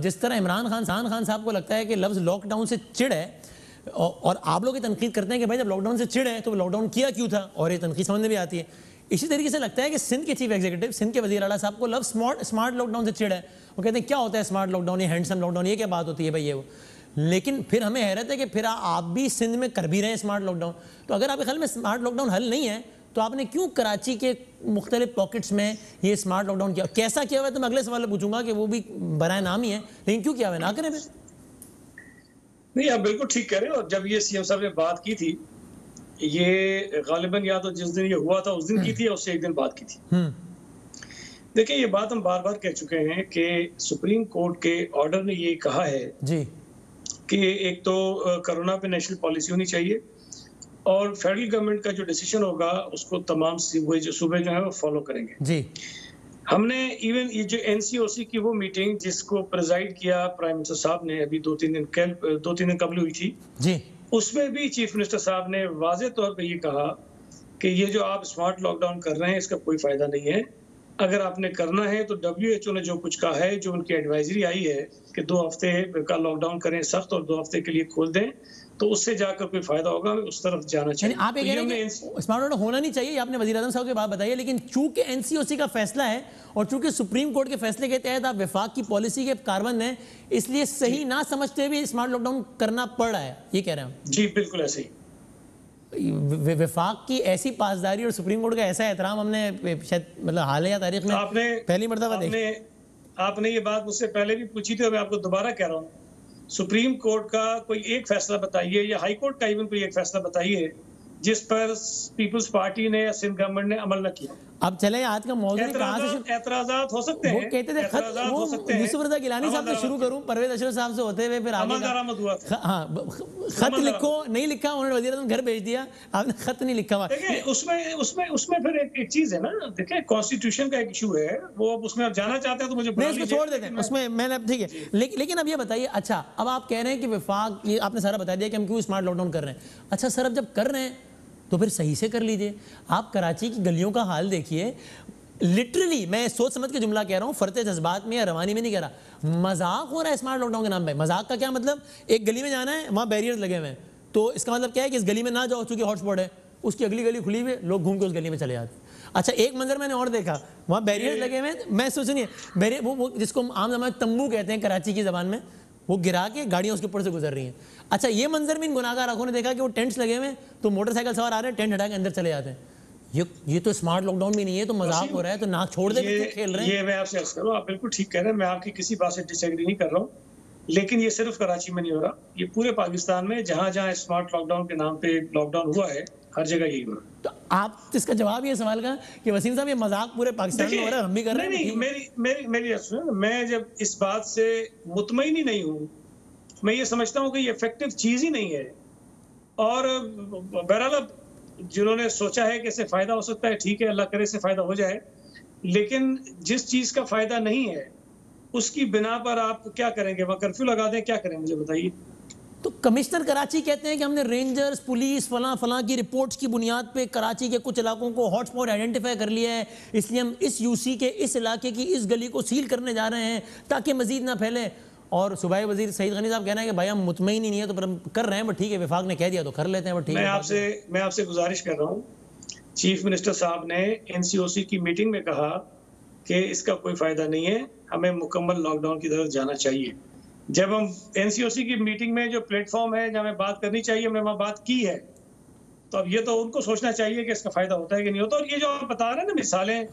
जिस तरह इमरान खान साहब को लगता है कि लफ्ज़ लॉकडाउन से चिढ़ है और आप लोग ये तनकीद करते हैं कि भाई जब लॉकडाउन से चिढ़ है तो लॉकडाउन किया क्यों था, और ये तनकीद समझ में भी आती है। इसी तरीके से लगता है कि सिंध के चीफ एग्जीक्यूटिव, सिंध के वज़ीर आला साहब को लफ्ज़ स्मार्ट लॉकडाउन से चिढ़ है। वो कहते हैं क्या होता है स्मार्ट लॉकडाउन, ये हैंडसम लॉकडाउन, ये क्या बात होती है भाई ये वो। लेकिन फिर हमें हैरत है कि फिर आप भी सिंध में कर भी रहे हैं स्मार्ट लॉकडाउन। तो अगर आपके ख्याल में स्मार्ट लॉकडाउन हल नहीं है तो आपने क्यों कराची के मुख्तलिफ पॉकेट्स में ये स्मार्ट लॉकडाउन किया, कैसा किया हुआ है? तो मैं अगले सवाल पूछूंगा कि वो भी बराए नाम ही है, लेकिन क्यों किया हुआ है, ना करें फिर। नहीं, आप बिल्कुल ठीक कह रहे हो। और जब ये सीएम साहब ने बात की थी, ये गालिबन या तो जिस दिन ये हुआ था उस दिन की थी या उससे एक दिन बाद की थी। देखिए, ये बात हम बार बार कह चुके हैं कि सुप्रीम कोर्ट के ऑर्डर ने ये कहा है जी कि एक तो कोरोना पे नेशनल पॉलिसी होनी चाहिए और फेडरल गवर्नमेंट का जो डिसीजन होगा उसको तमाम सूबे जो है वो फॉलो करेंगे। जी हमने इवन ये जो एनसीओसी की वो मीटिंग जिसको प्रेजाइड किया प्राइम मिनिस्टर साहब ने अभी 2-3 दिन कबल हुई थी जी, उसमें भी चीफ मिनिस्टर साहब ने वाज़ेह तौर पे ये कहा कि ये जो आप स्मार्ट लॉकडाउन कर रहे हैं इसका कोई फायदा नहीं है। अगर आपने करना है तो WHO ने जो कुछ कहा है, जो उनकी एडवाइजरी आई है कि 2 हफ्ते का लॉकडाउन करें सख्त और 2 हफ्ते के लिए खोल दें, तो उससे जाकर कोई फायदा होगा, उस तरफ जाना चाहिए। आप ये कह रहे हैं कि स्मार्ट लॉकडाउन होना नहीं चाहिए, आपने वज़ीर आज़म साहब की बात बताई है, लेकिन चूंकि एनसीओसी का फैसला है और चूंकि सुप्रीम कोर्ट के फैसले के तहत आप वफाक की पॉलिसी के कारबंद हैं, इसलिए सही ना समझते हुए स्मार्ट लॉकडाउन करना पड़ रहा है, ये कह रहे हैं हम। जी बिल्कुल ऐसे ही। वफाक की ऐसी पासदारी और सुप्रीम कोर्ट का ऐसा एहतराम हमने शायद मतलब हाल या तारीख में पहली मर्तबा आपने ये बात मुझसे पहले भी पूछी थी और मैं आपको दोबारा कह रहा हूँ, सुप्रीम कोर्ट का कोई एक फैसला बताइए या हाई कोर्ट का इवन कोई एक फैसला बताइए जिस पर पीपल्स पार्टी ने या सिंध गवर्नमेंट ने अमल न किया। अब चले आज का मौजूद एतराज़ात हो सकते हैं, वो कहते थे खत, वो यूसुफ रज़ा गिलानी साहब से शुरू करूं, परवेज अशरफ साहब से होते हुए फिर आगे खत लिखो, नहीं लिखा उन्होंने वज़ीर आज़म घर भेज दिया, आपने खत नहीं लिखा हुआ। देखिए उसमें फिर एक चीज है ना, देखिए कॉन्स्टिट्यूशन का एक इशू है, वो अब उसमें आप जाना चाहते हैं तो मुझे इसको छोड़ देते हैं, उसमें मैंने ठीक है। लेकिन अब ये बताइए, अच्छा अब आप कह रहे हैं कि वफाक, ये आपने सारा बता दिया कि हम क्यों स्मार्ट लॉकडाउन कर रहे हैं। अच्छा सर, अब जब कर रहे हैं तो फिर सही से कर लीजिए। आप कराची की गलियों का हाल देखिए, लिटरली मैं सोच समझ के जुमला कह रहा हूँ, फरते जज्बात में या रवानी में नहीं कह रहा, मजाक हो रहा है स्मार्ट लॉकडाउन के नाम पे। मजाक का क्या मतलब, एक गली में जाना है, वहाँ बैरियर्स लगे हुए हैं, तो इसका मतलब क्या है कि इस गली में ना जाओ चूंकि हॉटस्पॉट है, उसकी अगली गली खुली हुई है, लोग घूम के उस गली में चले जाते हैं। अच्छा एक मंजर मैंने और देखा, वहाँ बैरियर्स लगे हुए हैं, मैं सोचनी वो जिसको आम जमाने तंबू कहते हैं कराची की ज़बान में, वो गिरा के गाड़ियाँ उसके ऊपर से गुजर रही हैं। अच्छा, ये मंजर भी इन गुनाहगार आंखों ने देखा कि वो टेंट्स लगे हुए हैं, तो मोटरसाइकिल सवार आ रहे हैं, टेंट हटा के अंदर चले जाते हैं। ये तो स्मार्ट लॉकडाउन भी नहीं है, तो मजाक हो रहा है, तो नाक छोड़ दे, खेल रहे हैं। ये मैं आपसे अर्ज करूँ, आप बिल्कुल ठीक कह रहे हैं, मैं आपकी किसी बात से डिसएग्री नहीं कर रहा हूँ, लेकिन ये सिर्फ कराची में नहीं हो रहा, ये पूरे पाकिस्तान में जहाँ जहाँ स्मार्ट लॉकडाउन के नाम पे लॉकडाउन हुआ है, हर जगह यही हो रहा है। तो आप इसका जवाब ये सवाल का कि वसीम साहब ये मजाक पूरे पाकिस्तान में हो रहा है, हम भी कर रहे हैं। नहीं, मेरी सुनो, मैं जब इस बात से मुतमईन ही नहीं हूँ, मैं ये समझता हूँ कि ये इफेक्टिव चीज ही नहीं है, और बहरहाल जिन्होंने सोचा है कि इससे फायदा हो सकता है, ठीक है, अल्लाह करे इससे फायदा हो जाए, लेकिन जिस चीज का फायदा नहीं है उसकी बिना पर आप क्या करेंगे? वहाँ कर्फ्यू लगा दें, क्या करें मुझे बताइए। तो कमिश्नर कराची कहते हैं कि हमने रेंजर्स, पुलिस, फलां की रिपोर्ट्स की बुनियाद पे कराची के कुछ इलाकों को हॉटस्पॉट आइडेंटिफाई कर लिया है, इसलिए हम इस यूसी के इस इलाके की इस गली को सील करने जा रहे हैं ताकि मजीद ना फैले। और सूबाई वजीर सईद गनी साहब कहना है कि भाई हम मुतमईन ही नहीं है, तो पर हम कर रहे हैं, बट ठीक है, विफाक ने कह दिया तो कर लेते हैं, बट ठीक है। मैं आपसे गुजारिश कर रहा हूँ, चीफ मिनिस्टर साहब ने एनसीओसी की मीटिंग में कहा कि इसका कोई फायदा नहीं है, हमें मुकम्मल लॉकडाउन की तरफ जाना चाहिए। जब हम एनसीओसी की मीटिंग में जो प्लेटफॉर्म है जहाँ हमें बात करनी चाहिए, हमने वहाँ बात की है, तो अब ये तो उनको सोचना चाहिए कि इसका फायदा होता है कि नहीं होता। और ये जो आप बता रहे हैं ना मिसालें,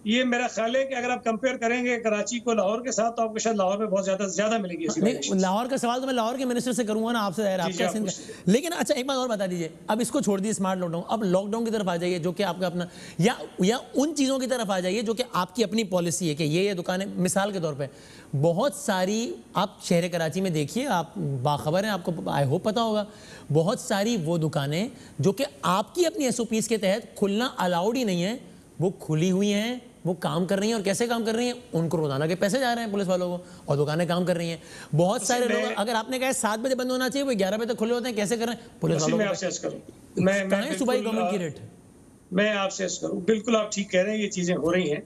ये मेरा ख्याल है कि अगर आप कंपेयर करेंगे कराची को लाहौर के साथ, तो आपको शायद लाहौर में बहुत ज्यादा मिलेगी। नहीं, लाहौर का सवाल तो मैं लाहौर के मिनिस्टर से करूंगा ना, आपसे आपका। लेकिन अच्छा एक बात और बता दीजिए, अब इसको छोड़ दीजिए स्मार्ट लॉकडाउन, अब लॉकडाउन की तरफ आ जाइए जो कि आपका अपना, या उन चीज़ों की तरफ आ जाइए जो कि आपकी अपनी पॉलिसी है कि ये दुकानें, मिसाल के तौर पर बहुत सारी, आप शहर कराची में देखिए, आप बाखबर हैं, आपको आई होप पता होगा, बहुत सारी वो दुकानें जो कि आपकी अपनी SOPs के तहत खुलना अलाउड ही नहीं है, वो खुली हुई हैं, वो काम कर रही हैं। और कैसे काम कर रही हैं? उनको रोजाना के पैसे जा रहे हैं पुलिस वालों को, और दुकानें काम कर रही हैं। बहुत सारे लोग, अगर आपने कहा 7 बजे बंद होना चाहिए, वो 11 बजे तक खुले होते हैं, कैसे कर रहे हैं पुलिस वालों को? मैं सुबह गवर्नमेंट की रेट, मैं आपसे करूँ, बिल्कुल आप ठीक कह रहे हैं, ये चीजें हो रही हैं,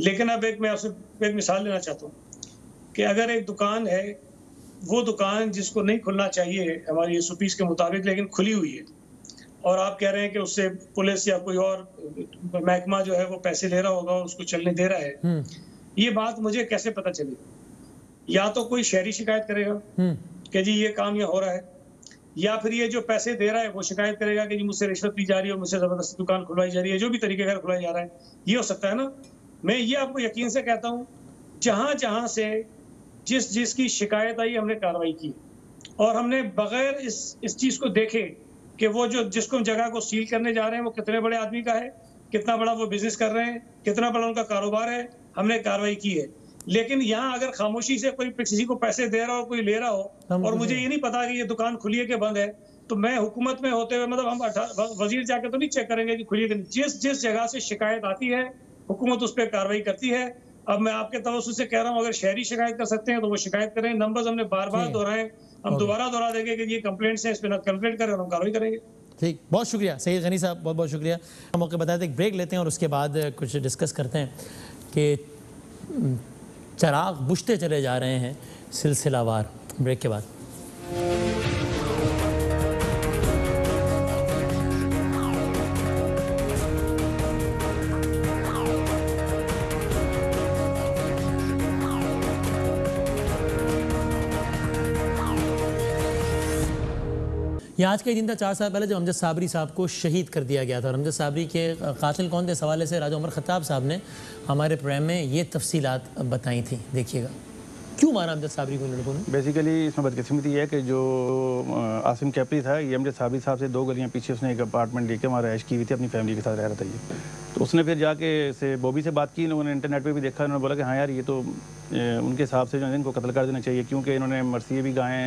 लेकिन अब मैं आपसे एक मिसाल लेना चाहता हूँ कि अगर एक दुकान है, वो दुकान जिसको नहीं खुलना चाहिए हमारी SOPs के मुताबिक, लेकिन खुली हुई है, और आप कह रहे हैं कि उससे पुलिस या कोई और महकमा जो है वो पैसे ले रहा होगा और उसको चलने दे रहा है, ये बात मुझे कैसे पता चलेगी? या तो कोई शहरी शिकायत करेगा कि जी ये काम ये हो रहा है, या फिर ये जो पैसे दे रहा है वो शिकायत करेगा कि जी मुझसे रिश्वत ली जा रही है, मुझसे जबरदस्ती दुकान खुलवाई जा रही है, जो भी तरीके का खुलवाया जा रहा है, ये हो सकता है ना। मैं ये आपको यकीन से कहता हूँ, जहां जहां से जिसकी शिकायत आई हमने कार्रवाई की, और हमने बगैर इस चीज को देखे कि वो जो जिसको जगह को सील करने जा रहे हैं वो कितने बड़े आदमी का है, कितना बड़ा वो बिजनेस कर रहे हैं, कितना बड़ा उनका कारोबार है, हमने कार्रवाई की है। लेकिन यहाँ अगर खामोशी से कोई किसी को पैसे दे रहा हो, कोई ले रहा हो, और मुझे ये नहीं पता कि ये दुकान खुली है कि बंद है, तो मैं हुकूमत में होते हुए, मतलब हम वजीर जाके तो नहीं चेक करेंगे कि खुली है कि नहीं। जिस जगह से शिकायत आती है हुकूमत उस पर कार्रवाई करती है। अब मैं आपके तवज्जुह से कह रहा हूँ, अगर शहरी शिकायत कर सकते हैं तो वो शिकायत करें। नंबर्स हमने बार बार दोहराए, हम दोबारा दोहरा देंगे कि ये कंप्लेंट्स हैं, इस पर कंप्लेंट करें और हम कार्रवाई करेंगे। ठीक, बहुत शुक्रिया सईद गनी साहब, बहुत बहुत शुक्रिया। हम मौके बताते हैं, एक ब्रेक लेते हैं और उसके बाद कुछ डिस्कस करते हैं कि चराग बुझते चले जा रहे हैं सिलसिलावार। ब्रेक के बाद ये आज का ही दिन था 4 साल पहले जब अमजद साबरी साहब को शहीद कर दिया गया था। और अमजद साबरी के कातिल कौन थे इस हवाले से राजा उमर खत्ताब साहब ने हमारे प्रोग्राम में ये तफसीलात बताई थी। देखिएगा क्यों मारा अमजद साबरी को लड़कों ने। बेसिकली इसमें बदकिस्मती है कि जो आसिम कैपरी था, ये अमजद साबरी साहब से 2 गलियां पीछे उसने एक अपार्टमेंट लेके वहाँ रहायश की हुई थी, अपनी फैमिली के साथ रह रहा था ये। तो उसने फिर जाके से बॉबी से बात की, लोगों ने इंटरनेट पे भी देखा, उन्होंने बोला कि हाँ यार ये तो उनके हिसाब से जो है इनको कत्ल कर देना चाहिए, क्योंकि इन्होंने मरसिए भी गाए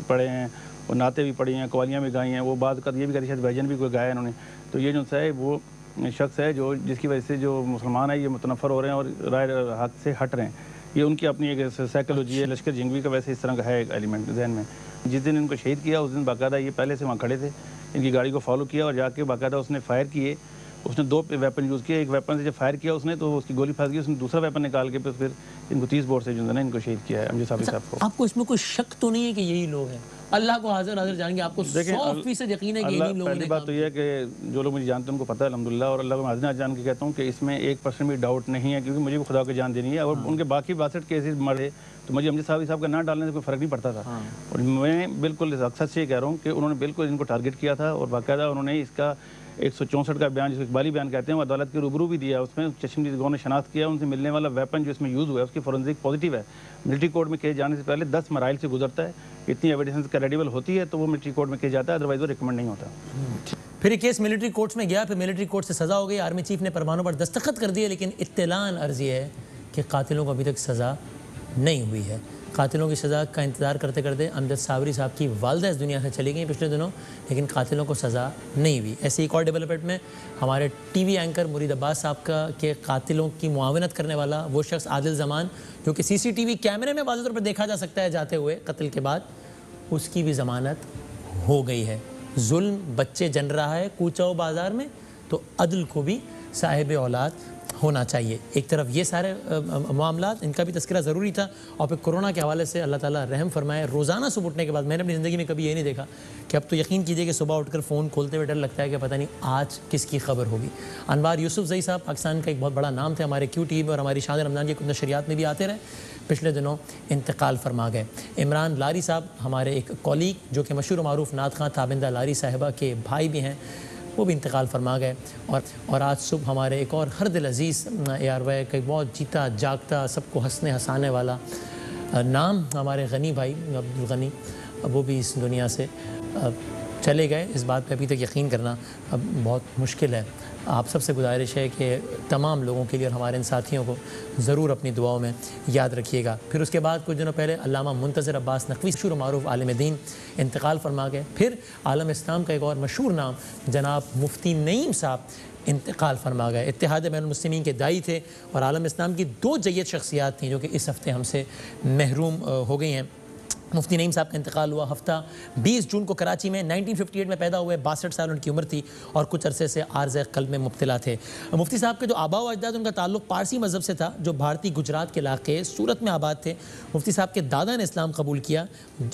पढ़े हैं और नाते भी पढ़ी हैं, कवालियाँ भी गाई हैं, वो बात कर ये भी करी शायद भजन भी कोई गाया इन्होंने। तो ये जो है वो शख्स है जो जिसकी वजह से जो मुसलमान है ये मुतनफ़र हो रहे हैं और राय हक से हट रहे हैं। ये उनकी अपनी एक साइकोलॉजी है। लश्कर जंगवी का वैसे इस तरह का है एक एलिमेंट जहन में। जिस दिन इनको शहीद किया उस दिन बाकायदा ये पहले से वहाँ खड़े थे, इनकी गाड़ी को फॉलो किया और जाके बाकायदा उसने फायर किए उसने 2 वेपन यूज़ किए, एक वेपन से जब फायर किया उसने तो उसकी गोली फंस गई, उसने दूसरा वेपन निकाल के फिर इनको 30 बोर से जो है ना इनको शहीद किया है एमजे साबिर साहब को। आपको इसमें कोई शक तो नहीं है कि यही लोग हैं? अल्लाह को हाजिर हाजिर जानेंगे, आपको 100% यकीन है कि इन्हीं लोगों ने पहली बात तो यह है कि जो लोग मुझे जानते हैं उनको पता है अल्हम्दुलिल्लाह, और अल्लाह को हाजिर जान के कहता हूँ कि इसमें 1% भी डाउट नहीं है, क्योंकि मुझे भी खुदा को जान देनी है। और उनके बाकी 62 केसेस मरे तो मुझे एमजे साहब का ना डालने से कोई फ़र्क नहीं पड़ता था। और मैं बिल्कुल अक्सर से कह रहा हूँ कि उन्होंने बिल्कुल इनको टारगेट किया था, और बाकायदा उन्होंने इसका 164 का बयान जिसको इकबाली बयान कहते हैं वो अदालत के रूबरू भी दिया। उसमें चश्मदीद गौर ने शनाख्त किया, उनसे मिलने वाला वेपन जो इसमें यूज़ हुआ है उसकी फोरेंसिक पॉजिटिव है। मिलिट्री कोर्ट में केस जाने से पहले 10 मराइल से गुजरता है, इतनी एविडेंस क्रेडिबल होती है तो वो मिलिट्री कोर्ट में केस जाता है, अदरवाइज वो रिकमेंड नहीं होता। फिर ये केस मिलिट्री कोर्ट्स में गया, फिर मिलिट्री कोर्ट से सज़ा हो गई, आर्मी चीफ ने परवानों पर दस्तखत कर दिए, लेकिन इत्तलान अर्ज़ ये है कि कातिलों को अभी तक सज़ा नहीं हुई है। कातिलों की सज़ा का इंतज़ार करते करते अमजद साबरी साहब की वालदा इस दुनिया से चली गई पिछले दिनों, लेकिन कातिलों को सज़ा नहीं हुई। ऐसे एक और डेवलपमेंट में हमारे टीवी एंकर मुरीद अब्बास साहब का के कातिलों की मुआवनत करने वाला वो शख्स आदिल ज़मान, जो कि CCTV कैमरे में वाज़ेह तौर पर देखा जा सकता है जाते हुए कत्ल के बाद, उसकी भी ज़मानत हो गई है। जुल्म बच्चे जन रहा है कूचाओ बाज़ार में, तो अदल को भी साहिब औलाद होना चाहिए। एक तरफ ये सारे मामलात, इनका भी तस्करा ज़रूरी था, और फिर कोरोना के हवाले से अल्लाह ताला रहम फरमाए। रोज़ाना सुबह उठने के बाद मैंने अपनी ज़िंदगी में कभी ये नहीं देखा कि अब तो यकीन कीजिए कि सुबह उठकर फ़ोन खोलते हुए डर लगता है कि पता नहीं आज किसकी खबर होगी। अनवार यूसुफजई साहब पाकिस्तान का एक बहुत बड़ा नाम थे, हमारे QTV में और हमारी शान रमज़ान की नशरियात में भी आते रहे, पिछले दिनों इंतकाल फरमा गए। इमरान लारी साहब हमारे एक कॉलीग जो कि मशहूर मारूफ नात खां ताबिंदा लारी साहिबा के भाई भी हैं, वो भी इंतकाल फरमा गए। और आज सुबह हमारे एक और हर दिल अज़ीज़ ARY का बहुत जीता जागता सबको हंसने हंसाने वाला नाम हमारे गनी भाई अब्दुल गनी, वो भी इस दुनिया से चले गए। इस बात पे अभी तक यकीन करना अब बहुत मुश्किल है। आप सबसे गुजारिश है कि तमाम लोगों के लिए और हमारे इन साथियों को ज़रूर अपनी दुआओं में याद रखिएगा। फिर उसके बाद कुछ दिनों पहले अल्लामा मुंतज़िर अब्बास नकवी मशहूर मारूफ आलिम दीन इंतकाल फरमा गए। फिर आलम इस्लाम का एक और मशहूर नाम जनाब मुफ्ती नईम साहब इंतकाल फरमा गए। इत्तेहाद बैनुल मुस्लिमीन के दाई थे और आलम इस्लाम की 2 जय्यद शख्सियात थीं जो कि इस हफ़्ते हमसे महरूम हो गई हैं। मुफ्ती नईम साहब का इंतकाल हुआ हफ्ता 20 जून को कराची में। 1958 में पैदा हुए, 62 साल उनकी उम्र थी और कुछ अरसे से आर्ज़ क़ल्ब में मुब्तला थे। मुफ्ती साहब के जो आबा व अजदाद, उनका ताल्लुक़ पारसी मज़हब से था जो भारतीय गुजरात के इलाके सूरत में आबाद थे। मुफ्ती साहब के दादा ने इस्लाम कबूल किया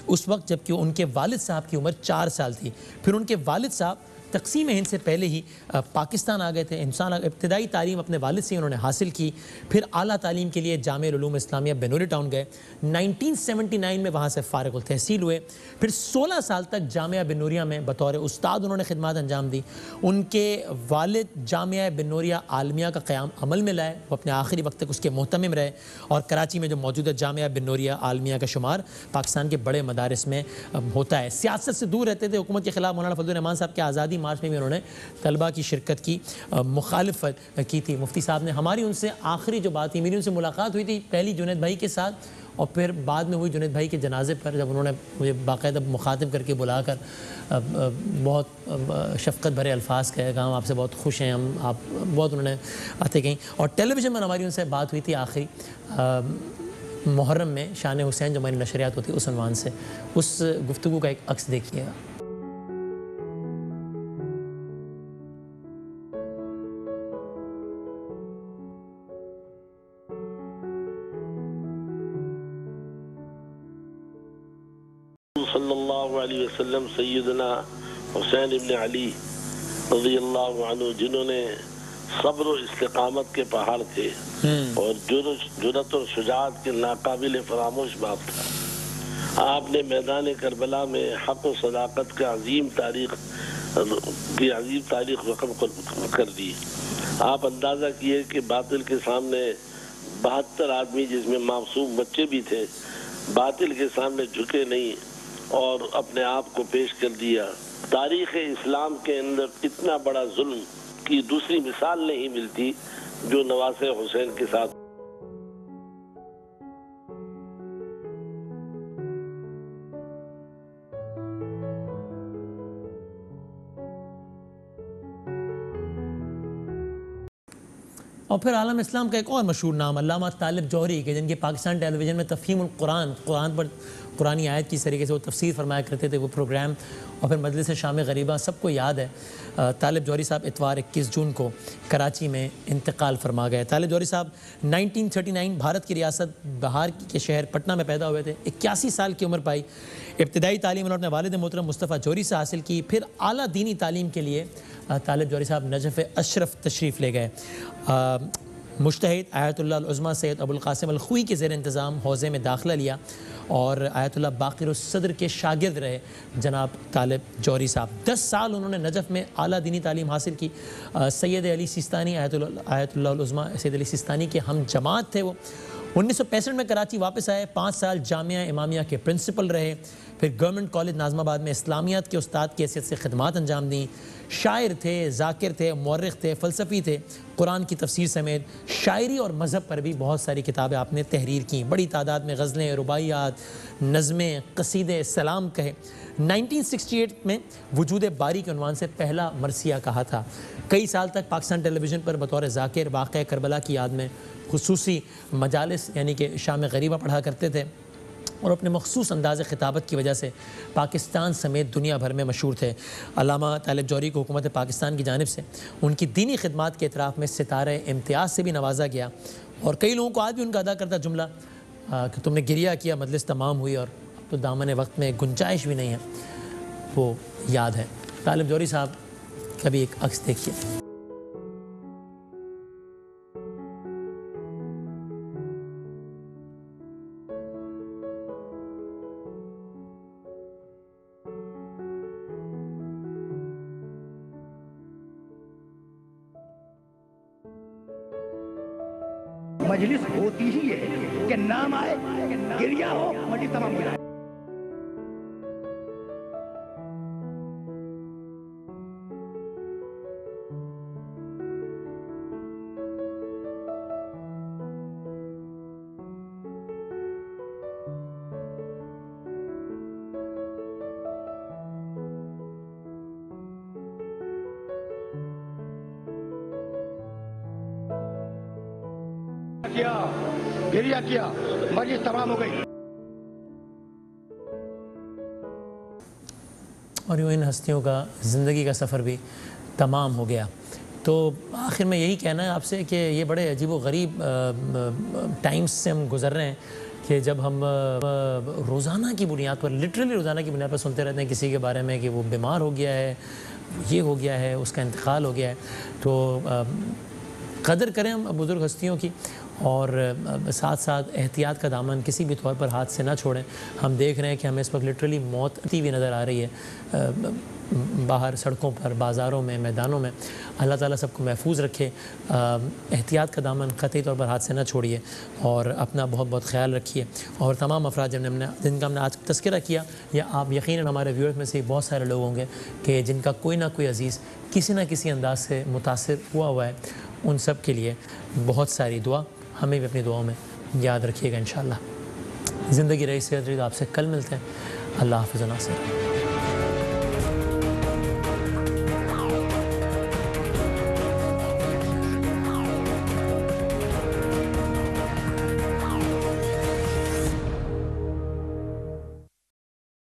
उस वक्त जबकि उनके वालिद साहब की उम्र 4 साल थी। फिर उनके वालिद साहब तक़सीम हिंद से पहले ही पाकिस्तान आ गए थे। इब्तदाई तालीम अपने वालिद से उन्होंने हासिल की। फिर आला तालीम के लिए जामिया उलूम इस्लामिया बेनूरी टाउन गए। 1979 में वहाँ से फ़ारिग़ुल तहसील हुए। फिर 16 साल तक जामिया बेनूरिया में बतौर उस्ताद उन्होंने खिदमत अंजाम दी। उनके वालिद जामिया बेनूरिया आलमिया का क़याम अमल में लाए, वो अपने आखिरी वक्त तक उसके मोहतमिम रहे। और कराची में जो मौजूदा जामिया बेनूरिया आलमिया का शुमार पाकिस्तान के बड़े मदारिस में होता है। सियासत से दूर रहते थे। हुकूमत के ख़िलाफ़ मौलाना फजलुर रहमान साहब के आज़ादी मार्च में भी उन्होंने तलबा की शिरकत की मुखालिफत की थी। मुफ्ती साहब ने हमारी उनसे आखिरी जो बात थी, मेरी उनसे मुलाकात हुई थी पहली जुनैद भाई के साथ, और फिर बाद में हुई जुनैद भाई के जनाजे पर, जब उन्होंने मुझे बाकायदा मुखातिब करके बुलाकर बहुत शफ़क़त भरे अल्फाज कहे, कहा हम आपसे बहुत खुश हैं, हम आप बहुत उन्होंने बातें कहीं। और टेलीविज़न पर हमारी उनसे बात हुई थी आखिरी मुहर्रम में, शान हुसैन जो हमारी नशरियात होती है उस उन्वान से। उस गुफ्तगू का एक अक्स देखिएगा। सल्लल्लाहु अलैहि वसल्लम सैयदना हुसैन इब्न अली रज़ियल्लाहु अन्हु, जिन्होंने सब्र और इस्तिकामत के पहाड़ थे और जुरत और शुजाअत के नाकाबिल फरामोश बाप था। आपने मैदान करबला में हक़ और सदाकत का अजीम तारीख रकम कर दी। आप अंदाज़ा किए कि बातिल के सामने 72 आदमी, जिसमें मासूम बच्चे भी थे, बातिल के सामने झुके नहीं और अपने आप को पेश कर दिया। तारीख़ इस्लाम के अंदर इतना बड़ा जुल्म की दूसरी मिसाल नहीं मिलती जो नवासे हुसैन के साथ। और फिर आलम इस्लाम का एक और मशहूर नाम अल्लामा तालिब जौहरी के, जिनके पाकिस्तान टेलीविज़न में तफ़हीमुल कुरान, कुरान पर कुरानी आयत की तरीके से वो तफसीर फरमाया करते थे वो प्रोग्राम, और फिर मजलिस शाम ग़रीबा सबको याद है। तालिब जौहरी साहब इतवार 21 जून को कराची में इंतकाल फरमा गए। तालिब जौहरी साहब 1939 भारत की रियासत बिहार के शहर पटना में पैदा हुए थे। 81 साल की उम्र पाई। इब्तदाई तालीम उन्होंने वालिद मोहतरम मुस्तफ़ा जौहरी से हासिल की। फिर आला दीनी तालीम के लिए तालिब जौहरी साहब नजफ़ अशरफ तशरीफ़ ले गए। मुज्तहिद आयतुल्लाह उज़्मा सैयद अबुल क़ासिम अल ख़ुई के ज़ेर इंतज़ाम हौज़े में दाखिला लिया और आयतुल्लाह बाक़िर सदर के शागिर्द रहे जनाब तालिब जौहरी साहब। 10 साल उन्होंने नजफ़ में आला दीनी तालीम हासिल की। सैयद अली सिस्तानी आयतुल्लाह उज़्मा सैयद अली सिस्तानी के हम जमात थे वो। 1965 में कराची वापस आए। 5 साल जामिया इमामिया के प्रिंसिपल रहे। फिर गवर्नमेंट कॉलेज नाज़माबाद में इस्लामियात के उस्ताद की हैसियत से खिदमात अंजाम दी। शायर थे, ज़ाकिर थे, मुअर्रिख़ थे, फ़लसफ़ी थे। कुरान की तफसीर समेत शायरी और मज़हब पर भी बहुत सारी किताबें आपने तहरीर की। बड़ी तादाद में गज़लें, रुबाइयात, नज़में, क़सीदे, सलाम कहे। 1968 में वजूद बारी के उन्वान से पहला मरसिया कहा था। कई साल तक पाकिस्तान टेलीविज़न पर बतौर ज़ाकिर वाक़या करबला की याद में खुसूसी मजालिस यानी कि शाम ग़रीबा पढ़ा करते थे और अपने मखसूस अंदाज़ ख़िताबत की वजह से पाकिस्तान समेत दुनिया भर में मशहूर थे। अल्लामा तालिब जौहरी को हुकूमत पाकिस्तान की जानिब से उनकी दीनी खिदमात के इतराफ़ में सितारे इम्तियाज़ से भी नवाजा गया। और कई लोगों को आज भी उनका अदा करता जुमला कि तुमने गिरिया किया मजलिस तमाम हुई और अब तो दामन वक्त में गुंजाइश भी नहीं है, वो याद है। तालिब जौहरी साहब कभी एक अक्स देखिए। मजलिस होती ही है कि नाम आए, गिरिया हो, मजलिस तमाम हो जाए। गिरिया किया, मजलिस तमाम हो गई। और यूँ इन हस्तियों का ज़िंदगी का सफ़र भी तमाम हो गया। तो आखिर में यही कहना है आपसे कि ये बड़े अजीब व गरीब टाइम्स से हम गुज़र रहे हैं कि जब हम रोज़ाना की बुनियाद पर, लिटरली रोज़ाना की बुनियाद पर सुनते रहते हैं किसी के बारे में कि वो बीमार हो गया है, ये हो गया है, उसका इंतकाल हो गया है। तो कदर करें हम बुज़ुर्ग हस्तियों की और साथ साथ एहतियात का दामन किसी भी तौर पर हाथ से ना छोड़ें। हम देख रहे हैं कि हमें इस वक्त लिटरली मौत आती हुई नज़र आ रही है बाहर सड़कों पर, बाज़ारों में, मैदानों में। अल्लाह ताला सबको महफूज रखे। एहतियात का दामन क़तई तौर पर हाथ से ना छोड़िए और अपना बहुत बहुत ख्याल रखिए। और तमाम अफराद जिनका हमने आज तज़किरा किया, या आप यकीनन हमारे व्यूअर्स में से बहुत सारे लोग होंगे कि जिनका कोई ना कोई अज़ीज़ किसी न किसी अंदाज से मुतासिर हुआ है, उन सब के लिए बहुत सारी दुआ हमें भी अपनी दुआओं में याद रखिएगा इंशाअल्लाह। ज़िंदगी रही सेहत रही। आपसे कल मिलते हैं। अल्लाह हाफ़िज़।